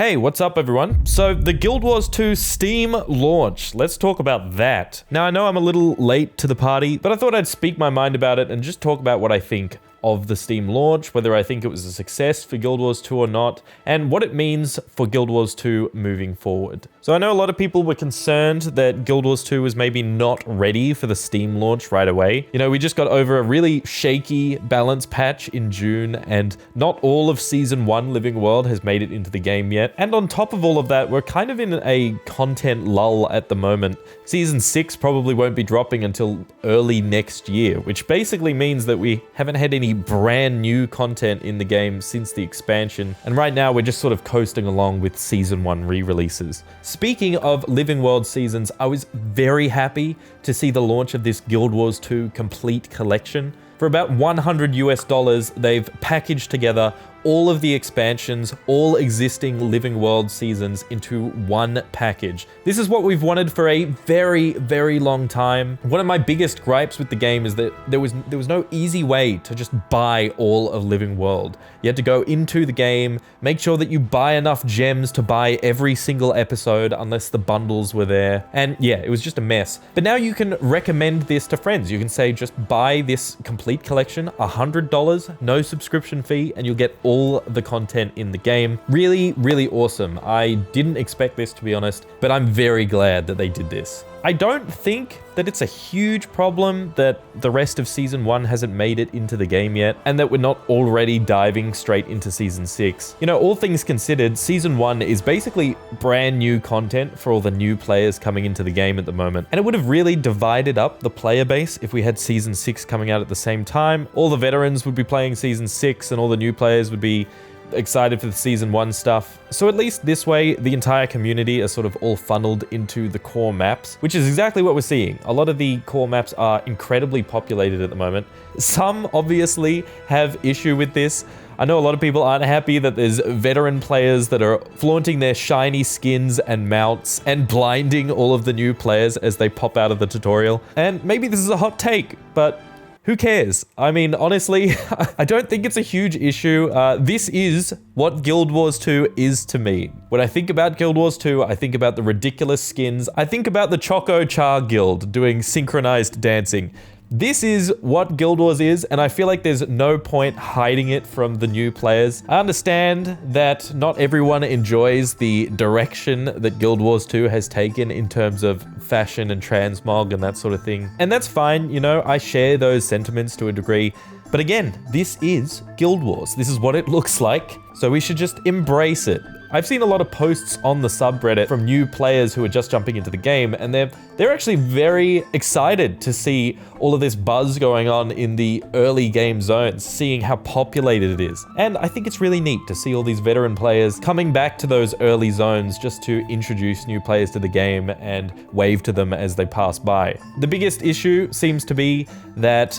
Hey, what's up everyone? So the Guild Wars 2 Steam launch, let's talk about that. Now I know I'm a little late to the party, but I thought I'd speak my mind about it and just talk about what I think of the Steam launch, whether I think it was a success for Guild Wars 2 or not, and what it means for Guild Wars 2 moving forward. So I know a lot of people were concerned that Guild Wars 2 was maybe not ready for the Steam launch right away. You know, we just got over a really shaky balance patch in June, and not all of Season 1 Living World has made it into the game yet. And on top of all of that, we're kind of in a content lull at the moment. Season 6 probably won't be dropping until early next year, which basically means that we haven't had any brand new content in the game since the expansion, and right now we're just sort of coasting along with Season 1 re-releases. Speaking of Living World seasons, I was very happy to see the launch of this Guild Wars 2 Complete Collection. For about $100 they've packaged together all of the expansions, all existing Living World seasons into one package. This is what we've wanted for a very, very long time. One of my biggest gripes with the game is that there was no easy way to just buy all of Living World. You had to go into the game, make sure that you buy enough gems to buy every single episode unless the bundles were there. And yeah, it was just a mess. But now you can recommend this to friends. You can say, just buy this complete collection, $100, no subscription fee, and you'll get all the content in the game. Really, really awesome. I didn't expect this, to be honest, but I'm very glad that they did this. I don't think that it's a huge problem that the rest of Season 1 hasn't made it into the game yet, and that we're not already diving straight into Season 6. You know, all things considered, Season 1 is basically brand new content for all the new players coming into the game at the moment, and it would have really divided up the player base if we had Season 6 coming out at the same time. All the veterans would be playing Season 6, and all the new players would be excited for the Season 1 stuff. So at least this way, the entire community are sort of all funneled into the core maps, which is exactly what we're seeing. A lot of the core maps are incredibly populated at the moment. Some obviously have issue with this. I know a lot of people aren't happy that there's veteran players that are flaunting their shiny skins and mounts and blinding all of the new players as they pop out of the tutorial. And maybe this is a hot take, but who cares? I mean, honestly, I don't think it's a huge issue. This is what Guild Wars 2 is to me. When I think about Guild Wars 2, I think about the ridiculous skins. I think about the Choco Char Guild doing synchronized dancing. This is what Guild Wars is, and I feel like there's no point hiding it from the new players. I understand that not everyone enjoys the direction that Guild Wars 2 has taken in terms of fashion and transmog and that sort of thing. And that's fine, you know, I share those sentiments to a degree. But again, this is Guild Wars. This is what it looks like, so we should just embrace it. I've seen a lot of posts on the subreddit from new players who are just jumping into the game, and they're actually very excited to see all of this buzz going on in the early game zones, seeing how populated it is. And I think it's really neat to see all these veteran players coming back to those early zones just to introduce new players to the game and wave to them as they pass by. The biggest issue seems to be that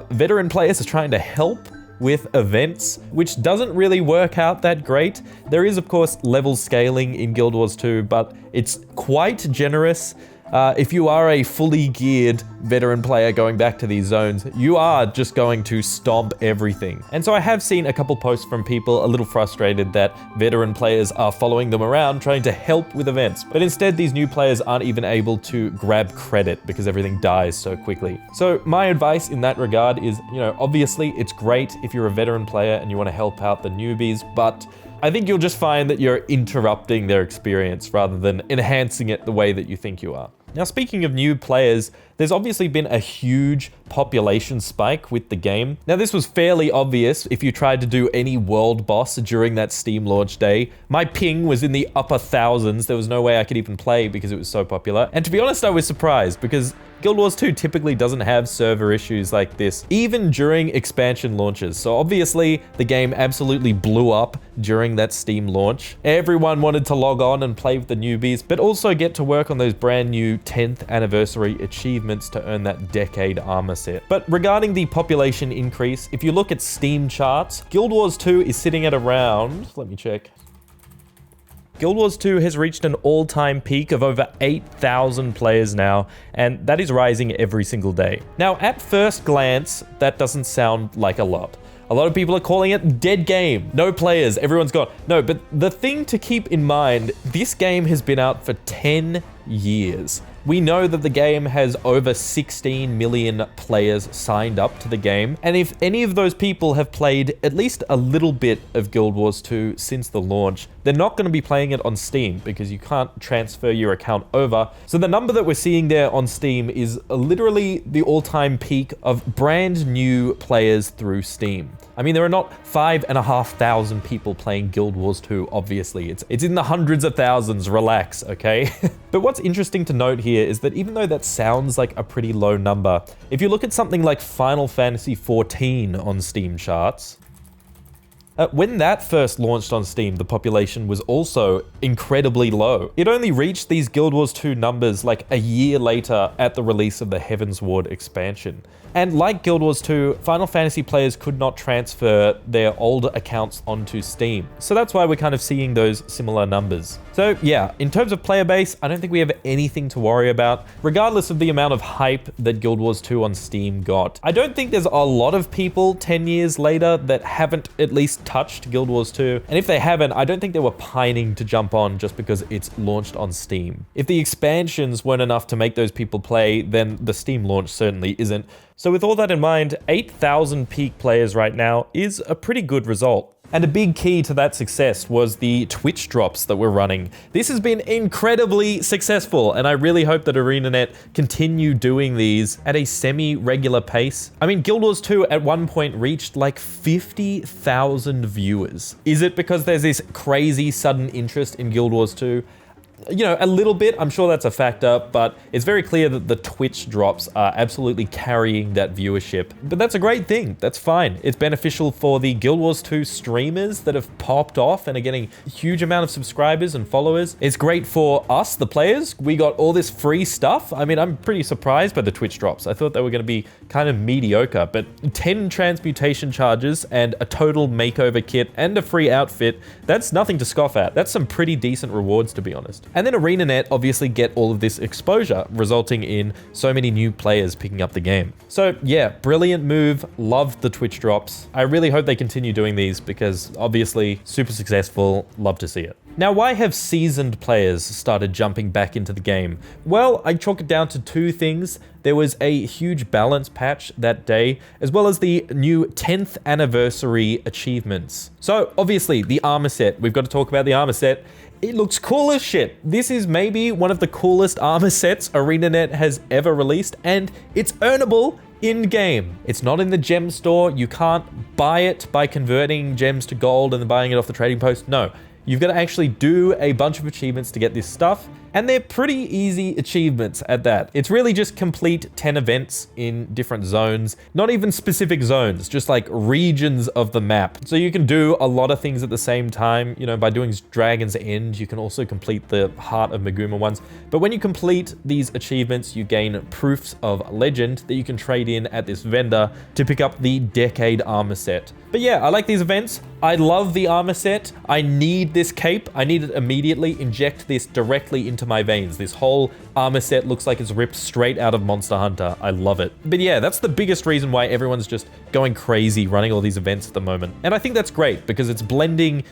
veteran players are trying to help with events, which doesn't really work out that great. There is, of course, level scaling in Guild Wars 2, but it's quite generous. If you are a fully geared veteran player going back to these zones, you are just going to stomp everything. And so I have seen a couple posts from people a little frustrated that veteran players are following them around trying to help with events, but instead these new players aren't even able to grab credit because everything dies so quickly. So my advice in that regard is, you know, obviously it's great if you're a veteran player and you want to help out the newbies, but I think you'll just find that you're interrupting their experience rather than enhancing it the way that you think you are. Now, speaking of new players, there's obviously been a huge population spike with the game. Now, this was fairly obvious if you tried to do any world boss during that Steam launch day. My ping was in the upper thousands. There was no way I could even play because it was so popular. And to be honest, I was surprised because Guild Wars 2 typically doesn't have server issues like this, even during expansion launches. So obviously, the game absolutely blew up during that Steam launch. Everyone wanted to log on and play with the newbies, but also get to work on those brand new 10th anniversary achievements to earn that decade armor set. But regarding the population increase, if you look at Steam charts, Guild Wars 2 is sitting at around, let me check. Guild Wars 2 has reached an all-time peak of over 8,000 players now, and that is rising every single day. Now, at first glance, that doesn't sound like a lot. A lot of people are calling it dead game. No players, everyone's gone. No, but the thing to keep in mind, this game has been out for 10 years. We know that the game has over 16 million players signed up to the game, and if any of those people have played at least a little bit of Guild Wars 2 since the launch, they're not going to be playing it on Steam because you can't transfer your account over. So the number that we're seeing there on Steam is literally the all-time peak of brand new players through Steam. I mean, there are not 5,500 people playing Guild Wars 2, obviously. It's in the hundreds of thousands, relax, okay? But what's interesting to note here is that even though that sounds like a pretty low number, if you look at something like Final Fantasy XIV on Steam charts, when that first launched on Steam, the population was also incredibly low. It only reached these Guild Wars 2 numbers like a year later at the release of the Heavensward expansion. And like Guild Wars 2, Final Fantasy players could not transfer their older accounts onto Steam. So that's why we're kind of seeing those similar numbers. So yeah, in terms of player base, I don't think we have anything to worry about, regardless of the amount of hype that Guild Wars 2 on Steam got. I don't think there's a lot of people 10 years later that haven't at least touched Guild Wars 2. And if they haven't, I don't think they were pining to jump on just because it's launched on Steam. If the expansions weren't enough to make those people play, then the Steam launch certainly isn't. So with all that in mind, 8,000 peak players right now is a pretty good result. And a big key to that success was the Twitch drops that we're running. This has been incredibly successful, and I really hope that ArenaNet continue doing these at a semi-regular pace. I mean, Guild Wars 2 at one point reached like 50,000 viewers. Is it because there's this crazy sudden interest in Guild Wars 2? You know, a little bit, I'm sure that's a factor, but it's very clear that the Twitch drops are absolutely carrying that viewership. But that's a great thing, that's fine. It's beneficial for the Guild Wars 2 streamers that have popped off and are getting a huge amount of subscribers and followers. It's great for us, the players. We got all this free stuff. I mean, I'm pretty surprised by the Twitch drops. I thought they were gonna be kind of mediocre, but 10 transmutation charges and a total makeover kit and a free outfit, that's nothing to scoff at. That's some pretty decent rewards, to be honest. And then ArenaNet obviously get all of this exposure, resulting in so many new players picking up the game. So yeah, brilliant move, loved the Twitch drops. I really hope they continue doing these because obviously super successful, love to see it. Now, why have seasoned players started jumping back into the game? Well, I chalk it down to two things. There was a huge balance patch that day, as well as the new 10th anniversary achievements. So obviously the armor set, we've got to talk about the armor set. It looks cool as shit. This is maybe one of the coolest armor sets ArenaNet has ever released, and it's earnable in-game. It's not in the gem store. You can't buy it by converting gems to gold and then buying it off the trading post. No. You've got to actually do a bunch of achievements to get this stuff, and they're pretty easy achievements at that. It's really just complete 10 events in different zones, not even specific zones, just like regions of the map. So you can do a lot of things at the same time. You know, by doing Dragon's End, you can also complete the Heart of Maguma ones. But when you complete these achievements, you gain proofs of legend that you can trade in at this vendor to pick up the Decade armor set. But yeah, I like these events. I love the armor set. I need this cape. I need it immediately. Inject this directly into my veins. This whole armor set looks like it's ripped straight out of Monster Hunter. I love it. But yeah, that's the biggest reason why everyone's just going crazy running all these events at the moment. And I think that's great because it's blending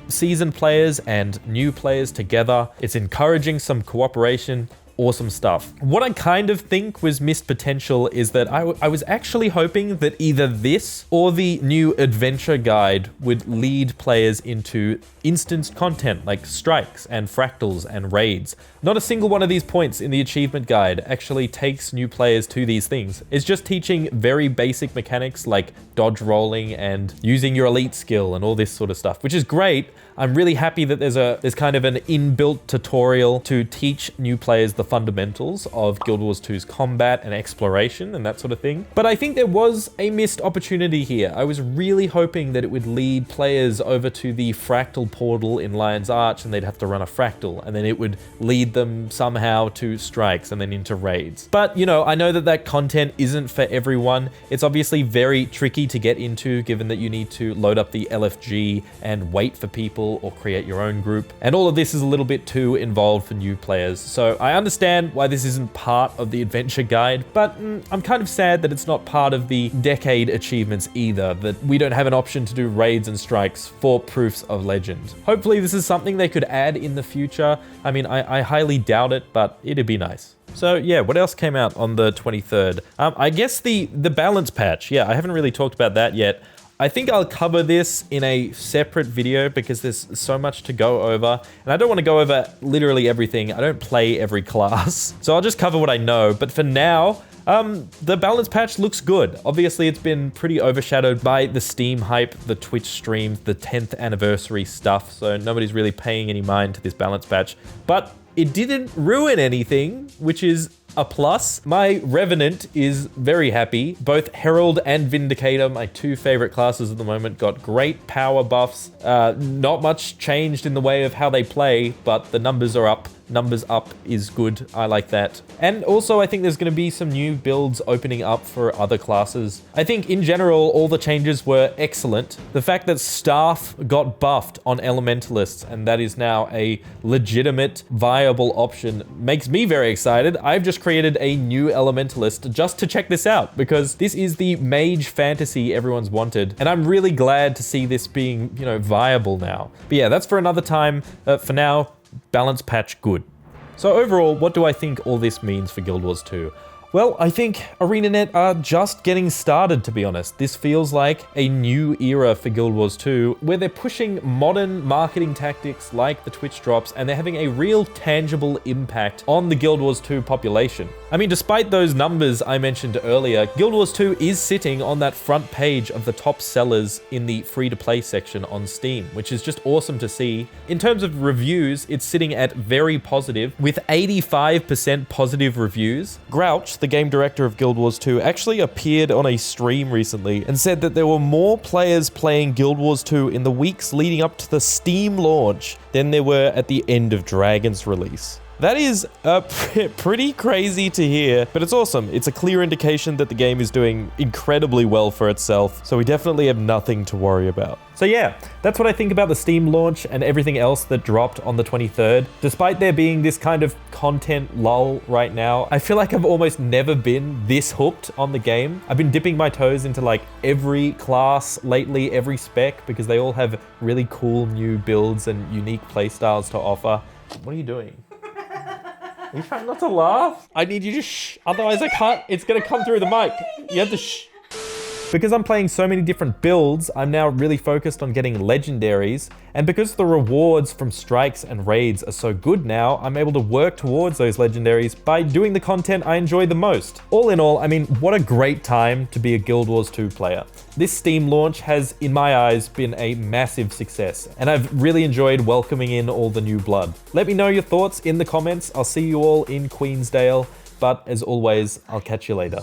seasoned players and new players together. It's encouraging some cooperation. Awesome stuff. What I kind of think was missed potential is that I was actually hoping that either this or the new adventure guide would lead players into instanced content like strikes and fractals and raids. Not a single one of these points in the achievement guide actually takes new players to these things. It's just teaching very basic mechanics like dodge rolling and using your elite skill and all this sort of stuff, which is great. I'm really happy that there's kind of an inbuilt tutorial to teach new players the fundamentals of Guild Wars 2's combat and exploration and that sort of thing. But I think there was a missed opportunity here. I was really hoping that it would lead players over to the fractal portal in Lion's Arch and they'd have to run a fractal, and then it would lead them somehow to strikes and then into raids. But you know, I know that that content isn't for everyone. It's obviously very tricky to get into given that you need to load up the LFG and wait for people or create your own group. And all of this is a little bit too involved for new players. So I understand understand why this isn't part of the adventure guide, but I'm kind of sad that it's not part of the decade achievements either, that we don't have an option to do raids and strikes for proofs of legend. Hopefully this is something they could add in the future. I mean, I highly doubt it, but it'd be nice. So yeah, what else came out on the 23rd? I guess the balance patch. Yeah, I haven't really talked about that yet. I think I'll cover this in a separate video because there's so much to go over, and I don't want to go over literally everything. I don't play every class, so I'll just cover what I know. But for now, the balance patch looks good. Obviously, it's been pretty overshadowed by the Steam hype, the Twitch streams, the 10th anniversary stuff, so nobody's really paying any mind to this balance patch. But it didn't ruin anything, which is a plus. My Revenant is very happy. Both Herald and Vindicator, my two favorite classes at the moment, got great power buffs. Not much changed in the way of how they play, but the numbers are up. Numbers up is good. I like that. And also, I think there's going to be some new builds opening up for other classes. I think in general, all the changes were excellent. The fact that Staff got buffed on Elementalists, and that is now a legitimate, viable option, makes me very excited. I've just created a new Elementalist just to check this out, because this is the mage fantasy everyone's wanted. And I'm really glad to see this being, viable now. But yeah, that's for another time. For now, balance patch good. So overall, what do I think all this means for Guild Wars 2? Well, I think ArenaNet are just getting started, to be honest. This feels like a new era for Guild Wars 2, where they're pushing modern marketing tactics like the Twitch drops, and they're having a real tangible impact on the Guild Wars 2 population. I mean, despite those numbers I mentioned earlier, Guild Wars 2 is sitting on that front page of the top sellers in the free-to-play section on Steam, which is just awesome to see. In terms of reviews, it's sitting at very positive, with 85% positive reviews. Grouch, the game director of Guild Wars 2, actually appeared on a stream recently and said that there were more players playing Guild Wars 2 in the weeks leading up to the Steam launch than there were at the end of Dragon's release. That is pretty crazy to hear, but it's awesome. It's a clear indication that the game is doing incredibly well for itself, so we definitely have nothing to worry about. So yeah, that's what I think about the Steam launch and everything else that dropped on the 23rd. Despite there being this kind of content lull right now, I feel like I've almost never been this hooked on the game. I've been dipping my toes into like every class lately, every spec, because they all have really cool new builds and unique playstyles to offer. What are you doing? Are you trying not to laugh? I need you to shh, otherwise I can't, it's gonna come through the mic. You have to shh. Because I'm playing so many different builds, I'm now really focused on getting legendaries, and because the rewards from strikes and raids are so good now, I'm able to work towards those legendaries by doing the content I enjoy the most. All in all, I mean, what a great time to be a Guild Wars 2 player. This Steam launch has, in my eyes, been a massive success, and I've really enjoyed welcoming in all the new blood. Let me know your thoughts in the comments. I'll see you all in Queensdale, but as always, I'll catch you later.